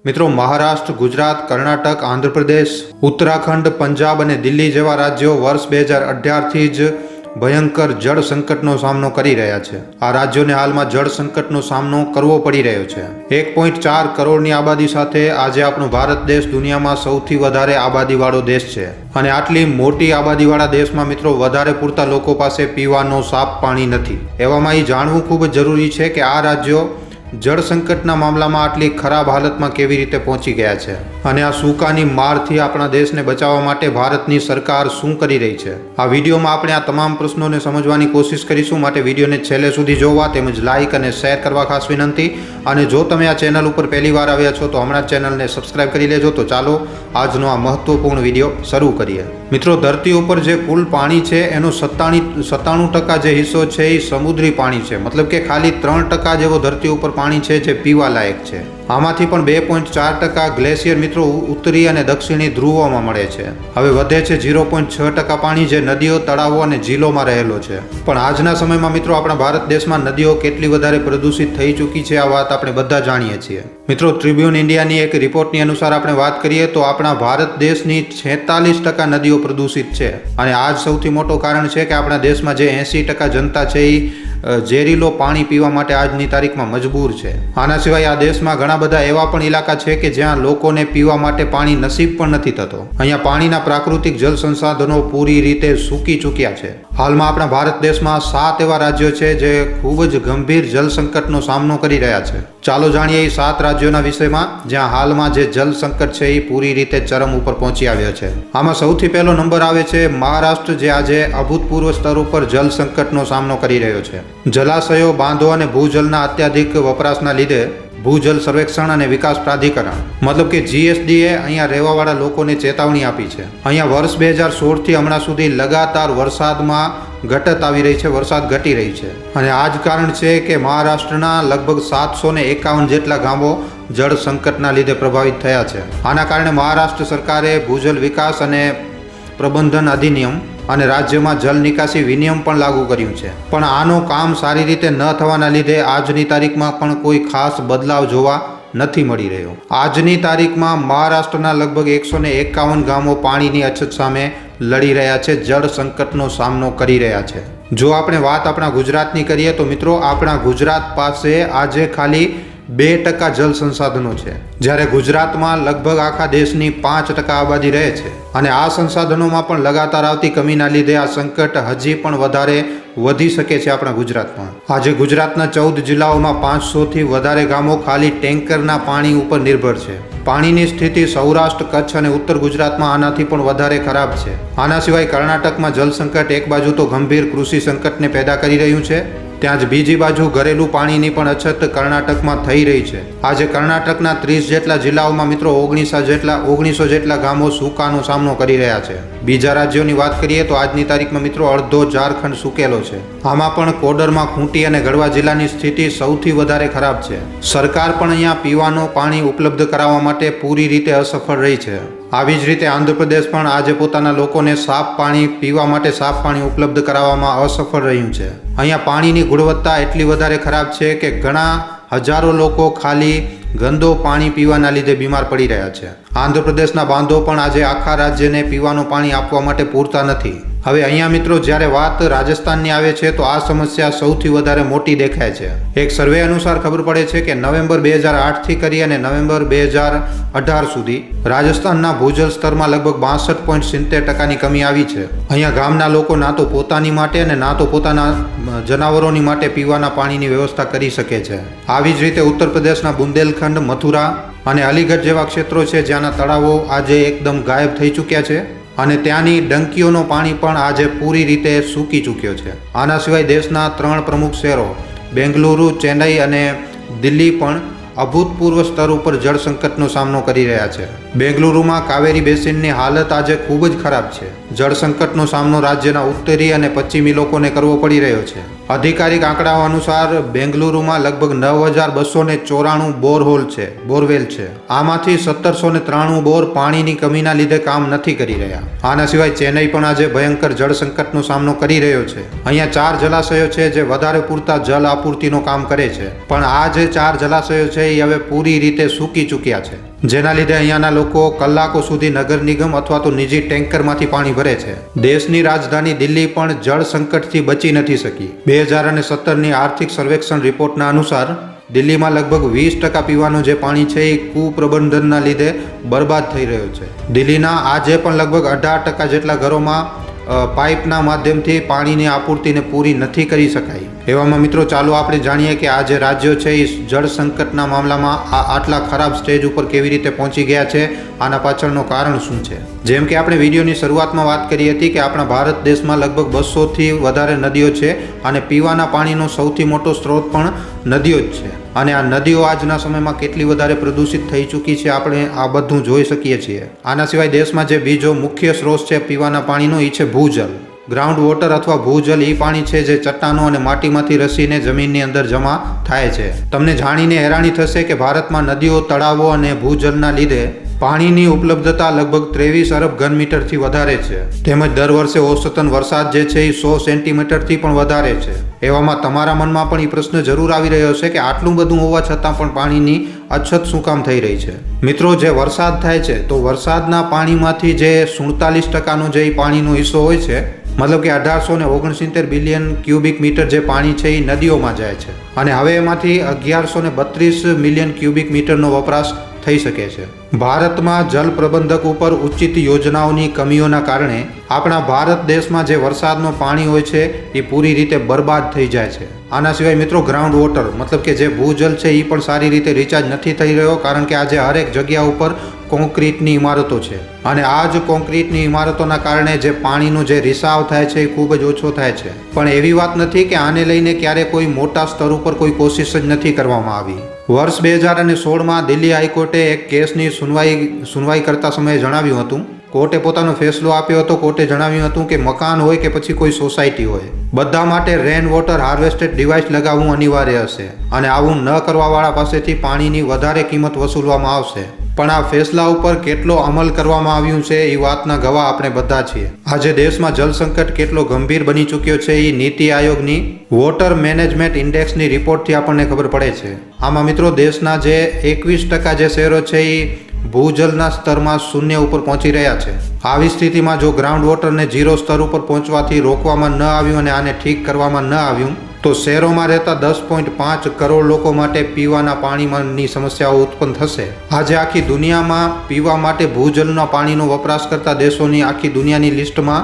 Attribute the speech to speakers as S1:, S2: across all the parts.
S1: મિત્રો, મહારાષ્ટ્ર, ગુજરાત, કર્ણાટક, આંધ્રપ્રદેશ, ઉત્તરાખંડ, પંજાબ અને દિલ્હી જેવા રાજ્યો વર્ષ 2018થી જ ભયંકર જળ સંકટનો સામનો કરી રહ્યા છે. આ રાજ્યોને હાલમાં જળ સંકટનો સામનો કરવો પડી રહ્યો છે. 1.4 કરોડની આબાદી સાથે આજે આપણો ભારત દેશ દુનિયામાં સૌથી વધારે આબાદીવાળો દેશ છે. અને આટલી મોટી આબાદીવાળા દેશમાં મિત્રો વધારે પૂરતા લોકો પાસે પીવાનો સાફ પાણી નથી. એવામાં એ જાણવું ખૂબ જ જરૂરી છે કે આ રાજ્યો જળ સંકટના મામલામાં આટલી ખરાબ હાલતમાં કેવી રીતે પહોંચી ગયા છે અને આ સૂકાની મારથી આપણા દેશને બચાવવા માટે ભારતની સરકાર શું કરી રહી છે. આ વિડીયોમાં આપણે આ તમામ પ્રશ્નોને સમજવાની કોશિશ કરીશું. માટે વિડીયોને છેલ્લે સુધી જોવા તેમજ લાઇક અને શેર કરવા ખાસ વિનંતી. અને જો તમે આ ચેનલ ઉપર પહેલી વાર આવ્યા છો તો હમણાં ચેનલને સબસ્ક્રાઇબ કરી લેજો. તો ચાલો આજનો આ મહત્વપૂર્ણ વિડીયો શરૂ કરીએ. મિત્રો, ધરતી ઉપર જે કુલ પાણી છે એનો 97% જે હિસ્સો છે એ સમુદ્રી પાણી છે. મતલબ કે ખાલી 3% જેવો ધરતી ઉપર પાણી છે જે પીવા લાયક છે. આમાંથી પણ 2.4% ગ્લેશિયર મિત્રો ઉત્તરી અને દક્ષિણી ધ્રુવોમાં મળે છે. હવે વધે છે 0.6% પાણી જે નદીઓ, તળાવો અને ઝીલોમાં રહેલો છે. પણ આજના સમયમાં મિત્રો આપણા ભારત દેશમાં નદીઓ કેટલી વધારે પ્રદૂષિત થઈ ચૂકી છે આ વાત આપણે બધા જાણીએ છીએ. મિત્રો, ટ્રિબ્યુન ઇન્ડિયાની એક રિપોર્ટની અનુસાર આપણે વાત કરીએ તો આપણા ભારત દેશની 46% નદીઓ પ્રદૂષિત છે. અને આ જ સૌથી મોટો કારણ છે કે આપણા દેશમાં જે 80% જનતા છે એ ઝેરીલો પાણી પીવા માટે આજની તારીખમાં મજબૂર છે. આના સિવાય આ દેશમાં ઘણા બધા એવા પણ ઇલાકા છે કે જ્યાં લોકોને પીવા માટે પાણી નસીબ પણ નથી થતો. અહીંયા પાણીના પ્રાકૃતિક જળ સંસાધનો પૂરી રીતે સૂકી ચૂક્યા છે. હાલમાં આપણા ભારત દેશમાં 7 એવા રાજ્યો છે જે ખૂબ જ ગંભીર જળ સંકટનો સામનો કરી રહ્યા છે. ચાલો જાણીએ એ 7 રાજ્યોના વિષયમાં જ્યાં હાલમાં જે જળ સંકટ છે એ પૂરી રીતે ચરમ ઉપર પહોંચી આવ્યો છે. આમાં સૌથી પહેલો નંબર આવે છે મહારાષ્ટ્ર, જે આજે અભૂતપૂર્વ સ્તર ઉપર જળ સંકટનો સામનો કરી રહ્યો છે. જલાશયો, બાંધો અને ભૂજલના અત્યાધિક વપરાશના લીધે ભૂજલ સર્વેક્ષણ અને વિકાસ પ્રાધિકરણ મતલબ કે GSDએ અહીંયા રહેવાવાળા લોકોને ચેતવણી આપી છે. અહીંયા વર્ષ 2016થી હમણાં સુધી લગાતાર વરસાદમાં ઘટત આવી રહી છે, વરસાદ ઘટી રહી છે. અને આ જ કારણ છે કે મહારાષ્ટ્રના લગભગ 751 જેટલા ગામો જળ સંકટના લીધે પ્રભાવિત થયા છે. આના કારણે મહારાષ્ટ્ર સરકારે ભૂજલ વિકાસ અને પ્રબંધન અધિનિયમ અને રાજ્યમાં જલ નિકાસી વિનિયમ પણ લાગુ કર્યું છે. પણ આનો કામ સારી રીતે ન થવાના લીધે આજની તારીખમાં પણ કોઈ ખાસ બદલાવ જોવા નથી મળી રહ્યો. આજની તારીખમાં મહારાષ્ટ્રના લગભગ 151 ગામો પાણીની અછત સામે લડી રહ્યા છે, જળ સંકટનો સામનો કરી રહ્યા છે. જો આપણે વાત આપણા ગુજરાતની કરીએ તો મિત્રો આપણા ગુજરાત પાસે આજે ખાલી 2% જળ સંસાધનો છે, જ્યારે ગુજરાતમાં લગભગ આખા દેશની 5% આબાદી રહે છે. અને આ સંસાધનોમાં પણ લગાતાર આવતી કમીના લીધે આ સંકટ હજી પણ વધારે વધી શકે છે આપણા ગુજરાતમાં. આજે ગુજરાતના 14 જિલ્લાઓમાં 500થી વધારે ગામો ખાલી ટેન્કરના પાણી ઉપર નિર્ભર છે. પાણીની સ્થિતિ સૌરાષ્ટ્ર, કચ્છ અને ઉત્તર ગુજરાતમાં આનાથી પણ વધારે ખરાબ છે. આના સિવાય કર્ણાટકમાં જળ સંકટ એક બાજુ તો ગંભીર કૃષિ સંકટને પેદા કરી રહ્યું છે, ત્યાં જ બીજી બાજુ ઘરેલું પાણીની પણ અછત કર્ણાટકમાં થઈ રહી છે. આજે કર્ણાટકના 30 જેટલા જિલ્લાઓમાં મિત્રો 1900 જેટલા ગામો સૂકાનો સામનો કરી રહ્યા છે. બીજા રાજ્યોની વાત કરીએ તો આજની તારીખમાં મિત્રો અડધો ઝારખંડ સૂકેલો છે. આમાં પણ કોડરમાં, ખૂંટી અને ગઢવા જિલ્લાની સ્થિતિ સૌથી વધારે ખરાબ છે. સરકાર પણ અહીંયા પીવાનું પાણી ઉપલબ્ધ કરાવવા માટે પૂરી રીતે અસફળ રહી છે. આવી જ રીતે આંધ્રપ્રદેશ પણ આજે પોતાના લોકોને સાફ પાણી પીવા માટે સાફ પાણી ઉપલબ્ધ કરાવવામાં અસફળ રહ્યું છે. અહીંયા પાણીની ગુણવત્તા એટલી વધારે ખરાબ છે કે ઘણા હજારો લોકો ખાલી ગંદો પાણી પીવાના લીધે બીમાર પડી રહ્યા છે. આંધ્રપ્રદેશના બાંધો પણ આજે આખા રાજ્યને પીવાનું પાણી આપવા માટે પૂરતા નથી. હવે અહીંયા મિત્રો જ્યારે વાત રાજસ્થાનની આવે છે તો આ સમસ્યા સૌથી વધારે મોટી દેખાય છે. એક સર્વે અનુસાર ખબર પડે છે કે નવેમ્બર 2008થી કરી અને નવેમ્બર 2018 સુધી રાજસ્થાનના ભૂજલ સ્તરમાં લગભગ 62.70%ની કમી આવી છે. અહીંયા ગામના લોકો ના તો પોતાની માટે અને ના તો પોતાના જનાવરોની માટે પીવાના પાણીની વ્યવસ્થા કરી શકે છે. આવી જ રીતે ઉત્તર પ્રદેશના બુંદેલખંડ, મથુરા અને અલીગઢ જેવા ક્ષેત્રો છે જ્યાંના તળાવો આજે એકદમ ગાયબ થઈ ચૂક્યા છે અને ત્યાંની ડંકીઓનો પાણી પણ આજે પૂરી રીતે સૂકી ચૂક્યો છે. આના સિવાય દેશના 3 પ્રમુખ શહેરો બેંગલુરુ, ચેન્નઈ અને દિલ્હી પણ અભૂતપૂર્વ સ્તર ઉપર જળ સંકટનો સામનો કરી રહ્યા છે. બેંગલુરુમાં કાવેરી બેસિનની હાલત આજે ખૂબ જ ખરાબ છે. જળ સંકટનો સામનો રાજ્યના ઉત્તરી અને પશ્ચિમી લોકોને કરવો પડી રહ્યો છે. આધિકારિક આંકડાઓ અનુસાર બેંગલુરુમાં લગભગ 9294 બોરવેલ છે. આમાંથી 1793 બોર પાણીની કમીના લીધે કામ નથી કરી રહ્યા. આના સિવાય ચેન્નઈ પણ આજે ભયંકર જળ સંકટનો સામનો કરી રહ્યો છે. અહીંયા 4 જલાશયો છે જે વધારે પૂરતા જળ આપૂર્તિનું કામ કરે છે, પણ આ જે 4 જલાશયો છે એ હવે પૂરી રીતે સૂકી ચૂક્યા છે. જેના લીધે અહીંયાના લોકો કલાકો સુધી નગર નિગમ અથવા તો નિજી ટેન્કરમાંથી પાણી ભરે છે. દેશની રાજધાની દિલ્હી પણ જળ સંકટથી બચી નથી શકી. 2017ની આર્થિક સર્વેક્ષણ રિપોર્ટના અનુસાર દિલ્હીમાં લગભગ 20% પીવાનું જે પાણી છે એ કુપ્રબંધનના લીધે બરબાદ થઈ રહ્યો છે. દિલ્હીના આજે પણ લગભગ 18% જેટલા ઘરોમાં પાઇપના માધ્યમથી પાણીની આપૂર્તિને પૂરી નથી કરી શકાય. એવામાં મિત્રો ચાલો આપણે જાણીએ કે આ જે રાજ્યો છે એ જળ સંકટના મામલામાં આટલા ખરાબ સ્ટેજ ઉપર કેવી રીતે પહોંચી ગયા છે, આના પાછળનું કારણ શું છે. જેમ કે આપણે વિડીયોની શરૂઆતમાં વાત કરી હતી કે આપણા ભારત દેશમાં લગભગ 200થી વધારે નદીઓ છે અને પીવાના પાણીનો સૌથી મોટો સ્ત્રોત પણ નદીઓ જ છે. અને આ નદીઓ આજના સમયમાં કેટલી વધારે પ્રદૂષિત થઈ ચૂકી છે આપણે આ બધું જોઈ શકીએ છીએ. આના સિવાય દેશમાં જે બીજો મુખ્ય સ્ત્રોત છે પીવાના પાણીનો એ છે ભૂજલ. ગ્રાઉન્ડ વોટર અથવા ભૂજલ એ પાણી છે જે ચટ્ટાનો અને માટીમાંથી રસીને જમીનની અંદર જમા થાય છે. તમને જાણીને હેરાની થશે કે ભારતમાં નદીઓ, તળાવો અને ભૂજલના લીધે પાણીની ઉપલબ્ધતા લગભગ 23 અરબ ઘનમીટરથી વધારે છે. તેમજ દર વર્ષે ઓસતન વરસાદ જે છે એ 100 સેન્ટીમીટરથી પણ વધારે છે. એવામાં તમારા મનમાં પણ એ પ્રશ્ન જરૂર આવી રહ્યો છે કે આટલું બધું હોવા છતાં પણ પાણીની અછત શું કામ થઈ રહી છે. મિત્રો, જે વરસાદ થાય છે તો વરસાદના પાણીમાંથી જે 47%નો જે પાણીનો હિસ્સો હોય છે, મતલબ કે 1869 બિલિયન ક્યુબિક મીટર જે પાણી છે એ નદીઓમાં જાય છે અને હવે એમાંથી 1132 મિલિયન ક્યુબિક મીટરનો વપરાશ થઈ શકે છે. ભારતમાં જલ પ્રબંધક ઉપર ઉચિત યોજનાઓની કમીઓના કારણે આપણા ભારત દેશમાં જે વરસાદનું પાણી હોય છે એ પૂરી રીતે બરબાદ થઈ જાય છે. આના સિવાય મિત્રો ગ્રાઉન્ડ વોટર મતલબ કે જે ભૂજલ છે એ પણ સારી રીતે રિચાર્જ નથી થઈ રહ્યો, કારણ કે આજે હરેક જગ્યા ઉપર કોન્ક્રીટની ઇમારતો છે અને આ જ કોન્ક્રીટની ઇમારતોના કારણે જે પાણીનો જે રિસાવ થાય છે એ ખૂબ જ ઓછો થાય છે. પણ એવી વાત નથી કે આને લઈને ક્યારે કોઈ મોટા સ્તર ઉપર કોઈ કોશિશ જ નથી કરવામાં આવી. વર્ષ 2016માં દિલ્હી હાઈકોર્ટે એક કેસની સુનવાઈ કરતા સમયે જણાવ્યું હતું, કોર્ટે પોતાનો ફેસલો આપ્યો હતો. કોર્ટે જણાવ્યું હતું કે મકાન હોય કે પછી કોઈ સોસાયટી હોય, બધા માટે રેન વોટર હાર્વેસ્ટેડ ડિવાઇસ લગાવવું અનિવાર્ય હશે અને આવું ન કરવાવાળા પાસેથી પાણીની વધારે કિંમત વસૂલવામાં આવશે. પણ આ ફેસલા ઉપર કેટલો અમલ કરવામાં આવ્યું છે એ વાતના ગવાહ આપણે બધા છીએ. આજે દેશમાં જળ સંકટ કેટલો ગંભીર બની ચૂક્યો છે એ નીતિ આયોગની વોટર મેનેજમેન્ટ ઇન્ડેક્સની રિપોર્ટથી આપણને ખબર પડે છે. આમાં મિત્રો દેશના જે 21% જે શહેરો છે એ ભૂજલના સ્તરમાં 0 ઉપર પહોંચી રહ્યા છે. આવી સ્થિતિમાં જો ગ્રાઉન્ડ વોટરને 0 સ્તર ઉપર પહોંચવાથી રોકવામાં ન આવ્યું અને આને ઠીક કરવામાં ન આવ્યું તો શહેરોમાં રહેતા 10.5 કરોડ લોકો માટે પીવાના પાણીની સમસ્યાઓ ઉત્પન્ન થશે. આજે આખી દુનિયામાં પીવા માટે ભૂજલના પાણીનો વપરાશ કરતા દેશોની આખી દુનિયાની લિસ્ટમાં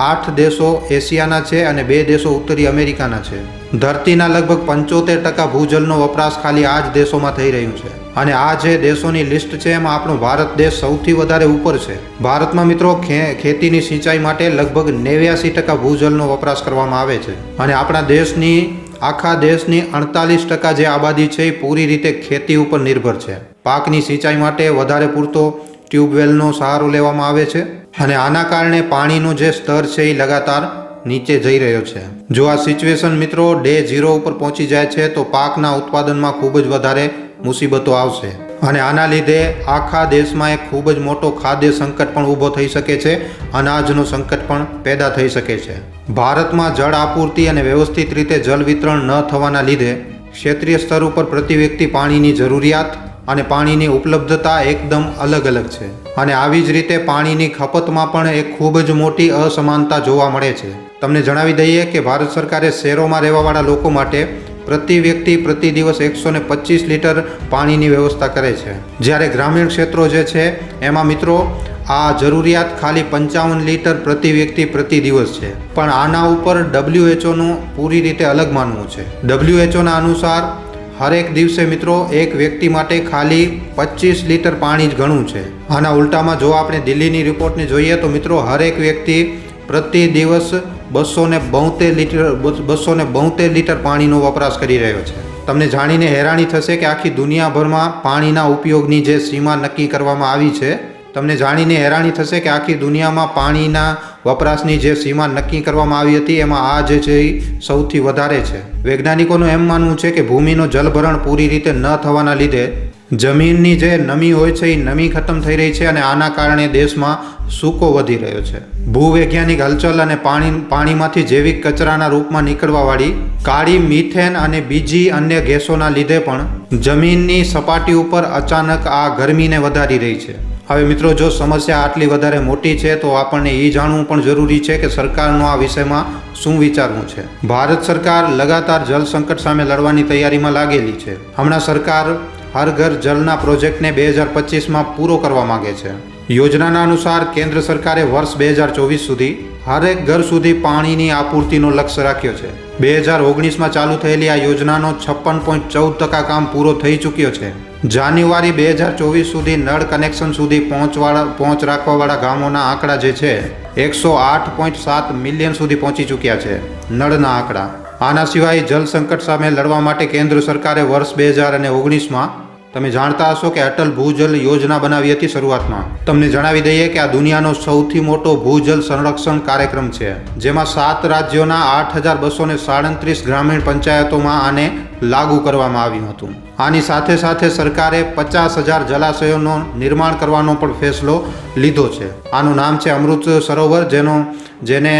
S1: 8 દેશો એશિયાના છે અને 2 દેશો ઉત્તરી અમેરિકાના છે. ધરતીના લગભગ 75% ભૂજલનો વપરાશ ખાલી આ જ દેશોમાં થઈ રહ્યું છે અને આ જે દેશોની લિસ્ટ છે એમાં આપણો ભારત દેશ સૌથી વધારે ઉપર છે. ભારતમાં મિત્રો ખેતીની સિંચાઈ માટે લગભગ 89% ભૂજલનો વપરાશ કરવામાં આવે છે અને આપણા દેશની આખા દેશની 48% જે આબાદી છે એ પૂરી રીતે ખેતી ઉપર નિર્ભર છે. પાકની સિંચાઈ માટે વધારે પૂરતો ટ્યુબવેલનો સહારો લેવામાં આવે છે અને આના કારણે પાણીનું જે સ્તર છે એ લગાતાર નીચે જઈ રહ્યો છે. જો આ સિચ્યુએશન મિત્રો ડે 0 ઉપર પહોંચી જાય છે તો પાકના ઉત્પાદનમાં ખૂબ જ વધારે મુસીબતો આવશે અને આના લીધે આખા દેશમાં એક ખૂબ જ મોટો ખાદ્ય સંકટ પણ ઊભો થઈ શકે છે. અનાજનું સંકટ પણ પેદા થઈ શકે છે. ભારતમાં જળ આપૂર્તિ અને વ્યવસ્થિત રીતે જળ વિતરણ ન થવાના લીધે ક્ષેત્રીય સ્તર ઉપર પ્રતિ વ્યક્તિ પાણીની જરૂરિયાત અને પાણીની ઉપલબ્ધતા એકદમ અલગ અલગ છે અને આવી જ રીતે પાણીની ખપતમાં પણ એક ખૂબ જ મોટી અસમાનતા જોવા મળે છે. તમને જણાવી દઈએ કે ભારત સરકારે શહેરોમાં રહેવાવાળા લોકો માટે પ્રતિ વ્યક્તિ પ્રતિ દિવસ 125 લીટર પાણીની વ્યવસ્થા કરે છે, જ્યારે ગ્રામીણ ક્ષેત્રો જે છે એમાં મિત્રો આ જરૂરિયાત ખાલી 55 લીટર પ્રતિ વ્યક્તિ પ્રતિ દિવસ છે. પણ આના ઉપર WHOનું પૂરી રીતે અલગ માનવું છે. WHOના અનુસાર હરેક દિવસે મિત્રો એક વ્યક્તિ માટે ખાલી 25 લીટર પાણી જ ઘણું છે. આના ઉલટામાં જો આપણે દિલ્હીની રિપોર્ટને જોઈએ તો મિત્રો હરેક વ્યક્તિ પ્રતિ દિવસ 272 લીટર પાણીનો વપરાશ કરી રહ્યો છે. તમને જાણીને હેરાની થશે કે આખી દુનિયાભરમાં પાણીના ઉપયોગની જે સીમા નક્કી કરવામાં આવી છે, તમને જાણીને હેરાની થશે કે આખી દુનિયામાં પાણીના વપરાશની જે સીમા નક્કી કરવામાં આવી હતી એમાં આ જે છે એ સૌથી વધારે છે. વૈજ્ઞાનિકોનું એમ માનવું છે કે ભૂમિનું જલભરણ પૂરી રીતે ન થવાના લીધે જમીનની જે નમી હોય છે એ નમી ખતમ થઈ રહી છે અને આના કારણે દેશમાં સૂકો વધી રહ્યો છે. ભૂવૈજ્ઞાનિક હલચલ અને પાણીમાંથી જૈવિક કચરાના રૂપમાં નીકળવાવાળી કાળી મિથેન અને બીજી અન્ય ગેસોના લીધે પણ જમીનની સપાટી ઉપર અચાનક આ ગરમીને વધારી રહી છે. હવે મિત્રો, જો સમસ્યા આટલી વધારે મોટી છે તો આપણને એ જાણવું પણ જરૂરી છે કે સરકારનો આ વિષયમાં શું વિચારવું છે. ભારત સરકાર લગાતાર જળ સંકટ સામે લડવાની તૈયારીમાં લાગેલી છે. હમણાં સરકાર હર ઘર જલના પ્રોજેક્ટને 2025માં પૂરો કરવા માંગે છે. યોજનાના અનુસાર કેન્દ્ર સરકારે વર્ષ 2024 સુધી હરેક ઘર સુધી પાણીની આપૂર્તિનો લક્ષ્ય રાખ્યો છે. 2019માં ચાલુ થયેલી આ યોજનાનો 56.14% કામ પૂરો થઈ ચૂક્યો છે. જાન્યુઆરી 2024 સુધી નળ કનેક્શન સુધી પહોંચ રાખવાવાળા ગામોના આંકડા જે છે 108.7 મિલિયન સુધી પહોંચી ચૂક્યા છે. નળના આંકડા. આના સિવાય જળ સંકટ સામે લડવા માટે કેન્દ્ર સરકારે વર્ષ 2019માં તમે જાણતા હશો કે અટલ ભૂજલ યોજના બનાવી હતી. શરૂઆતમાં તમને જણાવી દઈએ કે આ દુનિયાનો સૌથી મોટો ભૂજલ સંરક્ષણ કાર્યક્રમ છે, જેમાં 7 રાજ્યોના 8,237 ગ્રામીણ પંચાયતોમાં આને લાગુ કરવામાં આવ્યું હતું. આની સાથે સાથે સરકારે 50,000 જલાશયોનું નિર્માણ કરવાનો પણ ફેસલો લીધો છે. આનું નામ છે અમૃત સરોવર, જેને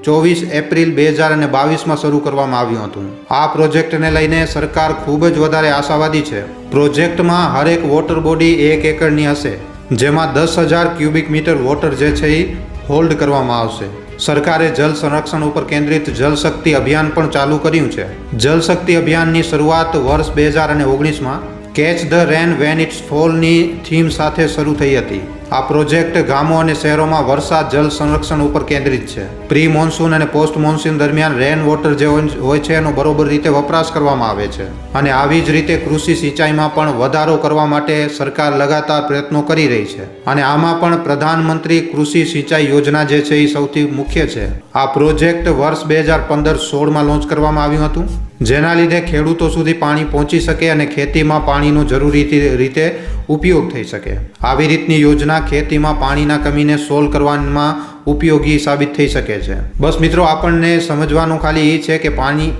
S1: 24 એપ્રિલ 2022માં શરૂ કરવામાં આવ્યું હતું. આ પ્રોજેક્ટને લઈને સરકાર ખૂબ જ વધારે આશાવાદી છે. પ્રોજેક્ટમાં હરેક વોટર બોડી 1 એકરની હશે, જેમાં 10,000 ક્યુબિક મીટર વોટર જે છે એ હોલ્ડ કરવામાં આવશે. સરકારે જલ સંરક્ષણ ઉપર કેન્દ્રિત જલ શક્તિ અભિયાન પણ ચાલુ કર્યું છે. જલ શક્તિ અભિયાનની શરૂઆત વર્ષ 2019માં catch the rain when it's ફોલની થીમ સાથે શરૂ થઈ હતી. આ પ્રોજેક્ટ ગામો અને શહેરોમાં વરસાદ જલ સંરક્ષણ ઉપર કેન્દ્રિત છે. પ્રી મોન્સૂન અને પોસ્ટ મોન્સૂન દરમિયાન રેન વોટર જે હોય છે એનો બરોબર રીતે વપરાશ કરવામાં આવે છે. અને આવી જ રીતે કૃષિ સિંચાઈમાં પણ વધારો કરવા માટે સરકાર લગાતાર પ્રયત્નો કરી રહી છે. અને આમાં પણ પ્રધાનમંત્રી કૃષિ સિંચાઈ યોજના જે છે એ સૌથી મુખ્ય છે. આ પ્રોજેક્ટ વર્ષ 2015-16માં લોન્ચ કરવામાં આવ્યું હતું, જેના લીધે ખેડૂતો સુધી પાણી પહોંચી શકે અને ખેતીમાં પાણીનો જરૂરી રીતે ઉપયોગ થઈ શકે. આવી રીતની યોજના ખેતીમાં પાણીના કમીને સોલ્વ કરવામાં ઉપયોગી સાબિત થઈ શકે છે. બસ મિત્રો, આપણને સમજવાનું ખાલી એ છે કે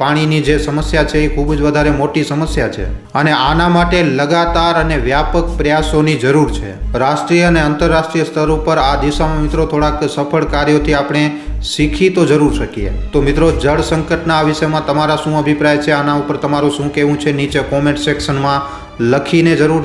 S1: પાણીની જે સમસ્યા છે એ ખૂબ જ વધારે મોટી સમસ્યા છે અને આના માટે લગાતાર અને વ્યાપક પ્રયાસોની જરૂર છે. રાષ્ટ્રીય અને આંતરરાષ્ટ્રીય સ્તર ઉપર આ દિશામાં મિત્રો થોડાક સફળ કાર્યોથી આપણે શીખી તો જરૂર શકીએ. તો મિત્રો, જળ સંકટના આ વિષયમાં તમારા શું અભિપ્રાય છે, આના ઉપર તમારું શું કહેવું છે, નીચે કોમેન્ટ સેક્શનમાં લખીને જરૂર